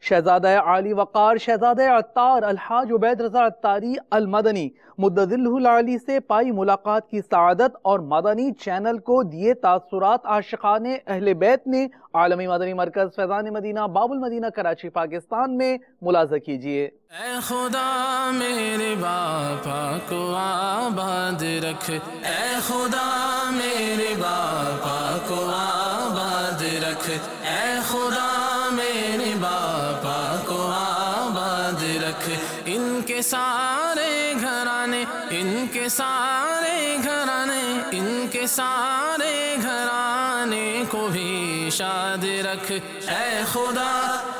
شہزادہ عالی وقار شہزادہ عطار الحاج عبید رضا عطاری المدنی مدظلہ العالی سے پائی ملاقات کی سعادت اور مدنی چینل کو دیے تاثرات عاشقان اہل بیت نے عالمی مدنی مرکز فیضان مدینہ باب المدینہ کراچی پاکستان میں ملاحظہ کیجئے۔ اے خدا میرے باپا کو آباد رکھ، اے خدا میرے باپا کو آباد رکھ، اے خدا میرے باپا کو آباد رکھ، ان کے سارے گھرانے، ان کے سارے گھرانے، ان کے سارے گھرانے کو بھی شاد رکھ، اے خدا،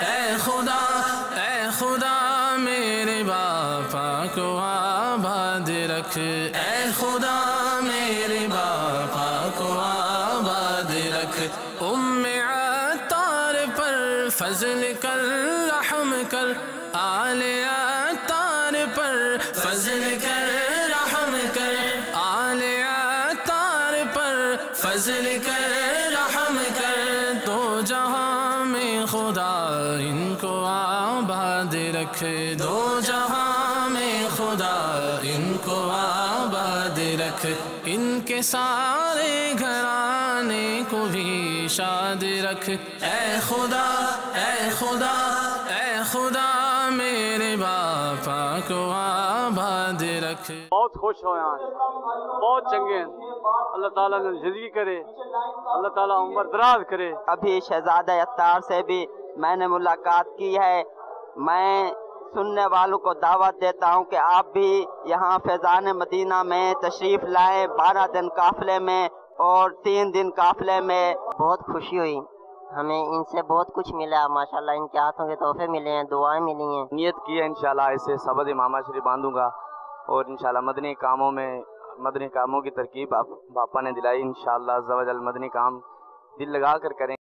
اے خدا، اے خدا میرے باپا کو آباد رکھ، اے خدا میرے باپا کو آباد رکھ، عطار پر فضل کر رحم کر، آل عطار پر فضل کر رحم کر، آل عطار پر فضل کر رحم کر، تو جہاں میں خدا ان کو آباد رکھ، دو جہاں میں خدا ان کو آباد رکھ، ان کے سارے گھرانے کو بھی شاد رکھ، اے خدا، اے خدا، اے خدا میرے باپا کو آباد رکھ۔ بہت خوش ہوئے ہیں، بہت چنگے ہیں، اللہ تعالیٰ نے زندگی کرے، اللہ تعالیٰ عمر دراز کرے۔ ابھی شہزادہ عطار سے بھی میں نے ملاقات کی ہے۔ میں سننے والوں کو دعوت دیتا ہوں کہ آپ بھی یہاں فیضان مدینہ میں تشریف لائیں، 12 دن قافلے میں اور 3 دن قافلے میں۔ بہت خوشی ہوئی، ہمیں ان سے بہت کچھ ملا ماشاءاللہ، ان کے ہاتھوں کے تحفے ملے ہیں، دعائیں ملی ہیں۔ نیت کی ہے انشاءاللہ اسے سبد امامہ شریف باندھوں گا، اور انشاءاللہ مدنی کاموں میں، مدنی کاموں کی ترکیب باپا نے دلائی، انشاءاللہ عز و جل مدنی کام دل لگا کر کریں۔